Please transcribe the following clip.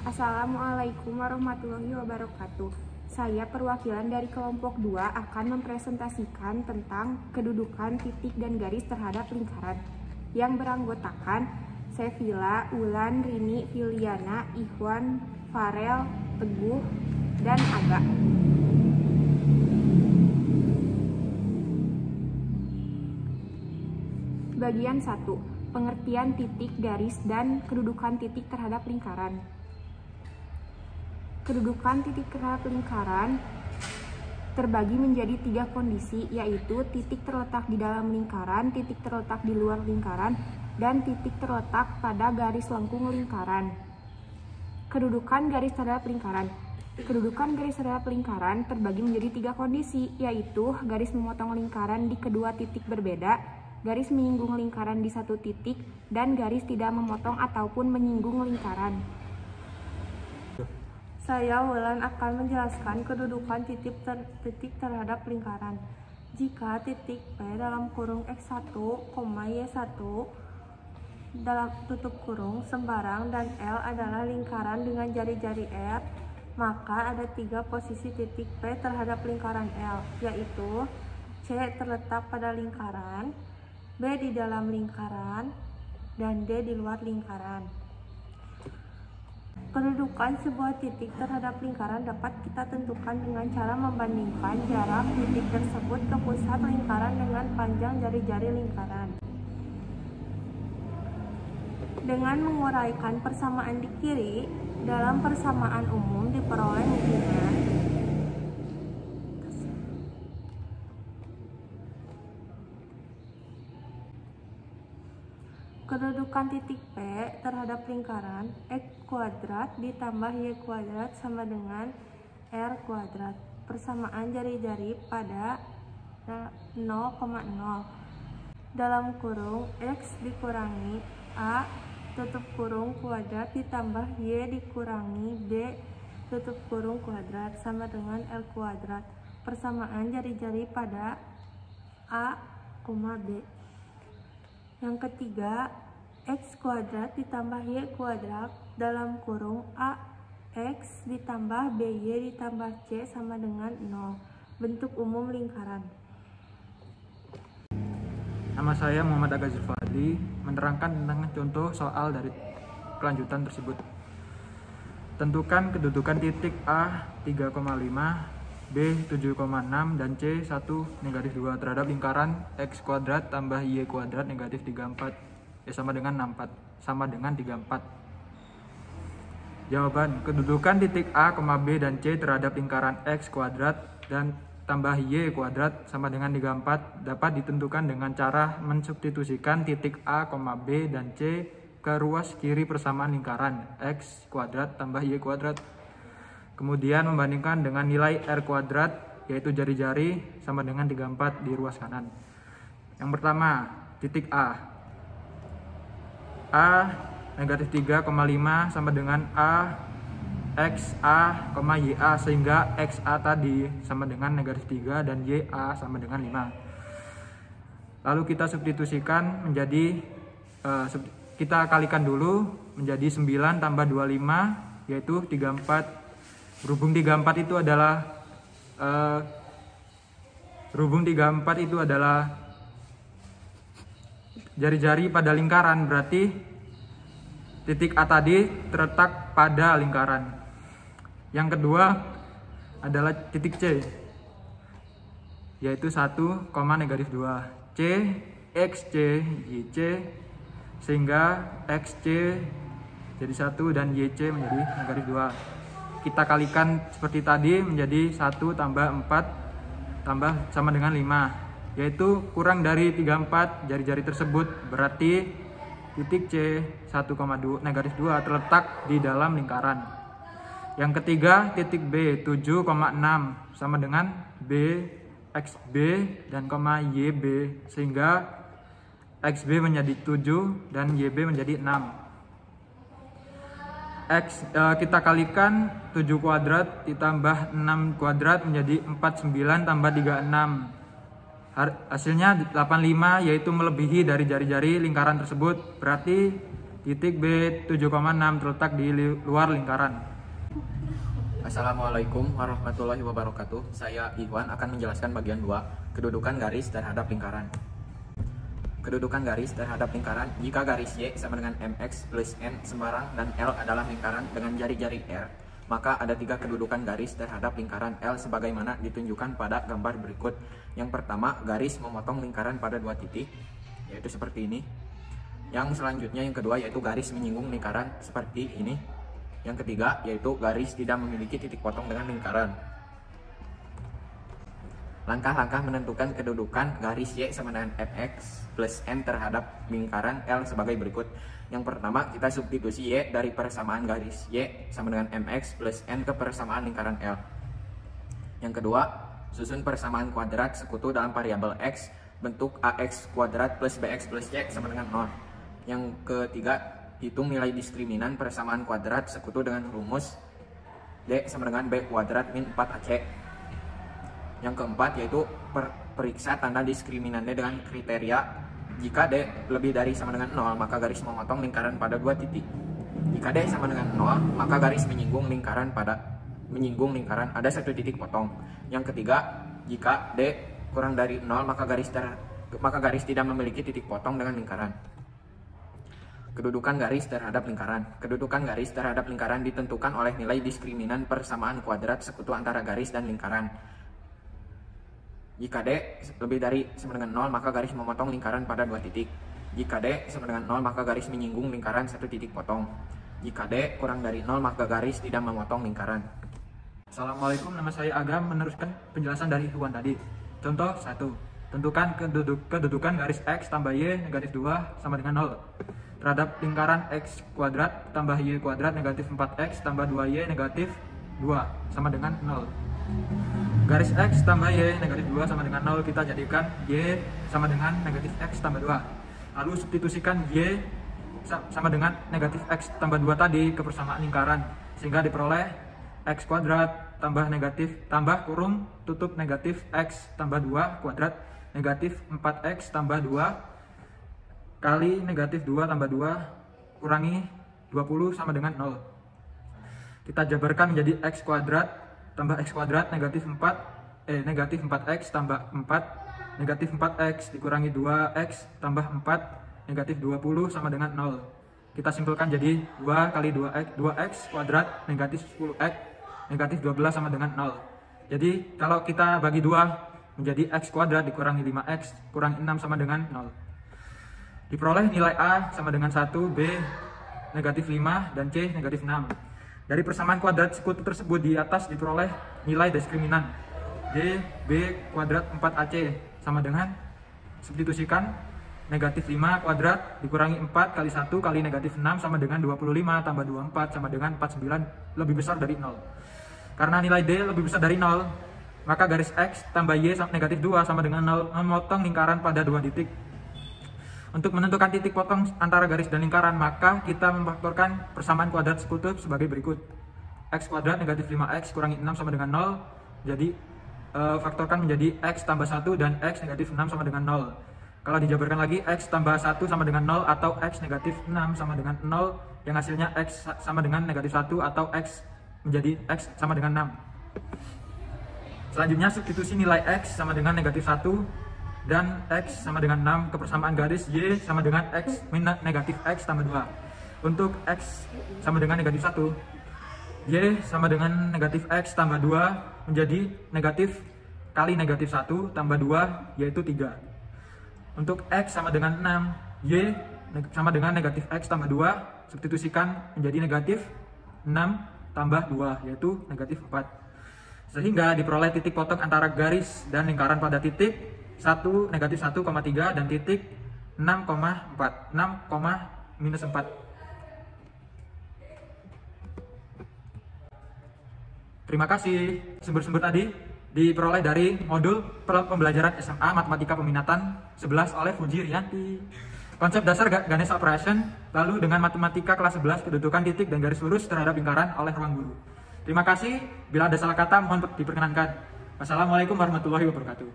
Assalamualaikum warahmatullahi wabarakatuh. Saya perwakilan dari kelompok 2 akan mempresentasikan tentang kedudukan titik dan garis terhadap lingkaran yang beranggotakan Sevilla, Ulan, Rini, Filiana, Ikhwan, Farel, Teguh, dan Aga. Bagian 1. Pengertian titik, garis, dan kedudukan titik terhadap lingkaran. Kedudukan titik terhadap lingkaran terbagi menjadi 3 kondisi, yaitu titik terletak di dalam lingkaran, titik terletak di luar lingkaran, dan titik terletak pada garis lengkung lingkaran. Kedudukan garis terhadap lingkaran. Kedudukan garis terhadap lingkaran terbagi menjadi 3 kondisi, yaitu garis memotong lingkaran di kedua titik berbeda, garis menyinggung lingkaran di satu titik, dan garis tidak memotong ataupun menyinggung lingkaran. Saya Wulan akan menjelaskan kedudukan titik terhadap lingkaran. Jika titik P dalam kurung X1, Y1 dalam tutup kurung sembarang dan L adalah lingkaran dengan jari-jari R, maka ada 3 posisi titik P terhadap lingkaran L, yaitu C terletak pada lingkaran, B di dalam lingkaran, dan D di luar lingkaran. Kedudukan sebuah titik terhadap lingkaran dapat kita tentukan dengan cara membandingkan jarak titik tersebut ke pusat lingkaran dengan panjang jari-jari lingkaran. Dengan menguraikan persamaan di kiri, dalam persamaan umum diperoleh hubungan kedudukan titik P terhadap lingkaran X kuadrat ditambah Y kuadrat sama dengan R kuadrat. Persamaan jari-jari pada 0,0 dalam kurung X dikurangi A tutup kurung kuadrat ditambah Y dikurangi B tutup kurung kuadrat sama dengan L kuadrat. Persamaan jari-jari pada A, B. Yang ketiga, X kuadrat ditambah Y kuadrat dalam kurung A X ditambah BY ditambah C sama dengan 0. Bentuk umum lingkaran. Nama saya Muhammad Aga Zulfadli, menerangkan tentang contoh soal dari kelanjutan tersebut. Tentukan kedudukan titik A 3,5, B 7,6, dan C 1-2 terhadap lingkaran X kuadrat tambah Y kuadrat negatif 34 sama dengan 64 sama dengan 34. Jawaban: kedudukan titik A, B, dan C terhadap lingkaran X kuadrat dan tambah Y kuadrat sama dengan 34 dapat ditentukan dengan cara mensubstitusikan titik A, B, dan C ke ruas kiri persamaan lingkaran X kuadrat tambah Y kuadrat. Kemudian membandingkan dengan nilai R kuadrat, yaitu jari-jari, sama dengan 34 di ruas kanan. Yang pertama, titik A negatif 3,5 sama dengan A XA, YA, sehingga XA tadi sama dengan negatif 3 dan YA sama dengan 5. Lalu kita substitusikan menjadi kita kalikan dulu menjadi 9 tambah 25, yaitu 34. Berhubung 34 itu adalah jari-jari pada lingkaran, berarti titik A tadi terletak pada lingkaran. Yang kedua adalah titik C, yaitu 1, negatif 2. C, XC, YC, sehingga XC jadi 1 dan YC menjadi negatif 2. Kita kalikan seperti tadi menjadi 1 tambah 4 tambah sama dengan 5, yaitu kurang dari 34 jari-jari tersebut, berarti titik C negatif 2 terletak di dalam lingkaran. Yang ketiga, titik B 7,6 sama dengan B XB dan YB, sehingga XB menjadi 7 dan YB menjadi 6. Kita kalikan 7 kuadrat ditambah 6 kuadrat menjadi 49 tambah 36. Hasilnya 85, yaitu melebihi dari jari-jari lingkaran tersebut. Berarti Titik B 7,6 terletak di luar lingkaran. Assalamualaikum warahmatullahi wabarakatuh. Saya Iwan akan menjelaskan bagian 2, kedudukan garis terhadap lingkaran. Kedudukan garis terhadap lingkaran, jika garis Y sama dengan MX plus N sembarang dan L adalah lingkaran dengan jari-jari R, maka ada 3 kedudukan garis terhadap lingkaran L sebagaimana ditunjukkan pada gambar berikut. Yang pertama, garis memotong lingkaran pada 2 titik, yaitu seperti ini. Yang selanjutnya, yang kedua, yaitu garis menyinggung lingkaran seperti ini. Yang ketiga, yaitu garis tidak memiliki titik potong dengan lingkaran. Langkah-langkah menentukan kedudukan garis Y sama dengan MX plus N terhadap lingkaran L sebagai berikut. Yang pertama, kita substitusi Y dari persamaan garis Y sama dengan MX plus N ke persamaan lingkaran L. Yang kedua, susun persamaan kuadrat sekutu dalam variabel X bentuk AX kuadrat plus BX plus Y sama dengan 0. Yang ketiga, hitung nilai diskriminan persamaan kuadrat sekutu dengan rumus D sama dengan B kuadrat min 4AC. Yang keempat, yaitu periksa tanda diskriminan D dengan kriteria jika D lebih dari sama dengan 0, maka garis memotong lingkaran pada 2 titik. Jika D sama dengan 0, maka garis menyinggung lingkaran ada 1 titik potong. Yang ketiga, jika D kurang dari 0, maka garis tidak memiliki titik potong dengan lingkaran. Kedudukan garis terhadap lingkaran. Kedudukan garis terhadap lingkaran ditentukan oleh nilai diskriminan persamaan kuadrat sekutu antara garis dan lingkaran. Jika D lebih dari sama dengan 0, maka garis memotong lingkaran pada 2 titik. Jika D sama dengan 0, maka garis menyinggung lingkaran 1 titik potong. Jika D kurang dari 0, maka garis tidak memotong lingkaran. Assalamualaikum, nama saya Agam, meneruskan penjelasan dari Iwan tadi. Contoh 1. Tentukan kedudukan garis X tambah Y negatif 2 sama dengan 0 terhadap lingkaran X kuadrat tambah Y kuadrat negatif 4X tambah 2Y negatif 2 sama dengan 0. Garis X tambah Y negatif 2 sama dengan 0 kita jadikan Y sama dengan negatif X tambah 2. Lalu substitusikan Y sama dengan negatif X tambah 2 tadi ke persamaan lingkaran, sehingga diperoleh X kuadrat tambah negatif tambah kurung tutup negatif X tambah 2 kuadrat negatif 4X tambah 2 kali negatif 2 tambah 2 kurangi 20 sama dengan 0. Kita jabarkan menjadi X kuadrat tambah X kuadrat negatif 4X tambah 4 negatif 4X dikurangi 2X tambah 4 negatif 20 sama dengan 0. Kita simpulkan jadi 2 kali 2X kuadrat negatif 10X negatif 12 sama dengan 0. Jadi kalau kita bagi 2 menjadi X kuadrat dikurangi 5X kurangi 6 sama dengan 0. Diperoleh nilai A sama dengan 1, B negatif 5, dan C negatif 6. Dari persamaan kuadrat sekutu tersebut di atas diperoleh nilai diskriminan D, B kuadrat 4AC sama dengan substitusikan negatif 5 kuadrat dikurangi 4 kali 1 kali negatif 6 sama dengan 25 tambah 24 sama dengan 49 lebih besar dari 0. Karena nilai D lebih besar dari 0, maka garis X tambah Y negatif 2 sama dengan 0 memotong lingkaran pada 2 titik. Untuk menentukan titik potong antara garis dan lingkaran, maka kita memfaktorkan persamaan kuadrat sekutu sebagai berikut. X kuadrat negatif 5X kurangi 6 sama dengan 0. Jadi faktorkan menjadi X tambah 1 dan X negatif 6 sama dengan 0. Kalau dijabarkan lagi, X tambah 1 sama dengan 0 atau X negatif 6 sama dengan 0, yang hasilnya X sama dengan negatif 1 atau X menjadi X sama dengan 6. Selanjutnya substitusi nilai X sama dengan negatif 1 dan X sama dengan 6 ke persamaan garis Y sama dengan X min negatif X tambah 2. Untuk X sama dengan negatif 1, Y sama dengan negatif X tambah 2 menjadi negatif kali negatif 1 tambah 2 yaitu 3. Untuk X sama dengan 6, Y sama dengan negatif X tambah 2, substitusikan menjadi negatif 6 tambah 2 yaitu negatif 4. Sehingga diperoleh titik potong antara garis dan lingkaran pada titik 1 negatif 1,3 dan titik 6, 4. Terima kasih. Sumber-sumber tadi diperoleh dari modul pembelajaran SMA Matematika Peminatan 11 oleh Fuji Rianti. Konsep dasar Ganesha Operation, lalu dengan matematika kelas 11 kedudukan titik dan garis lurus terhadap lingkaran oleh ruang guru. Terima kasih. Bila ada salah kata mohon diperkenankan. Wassalamualaikum warahmatullahi wabarakatuh.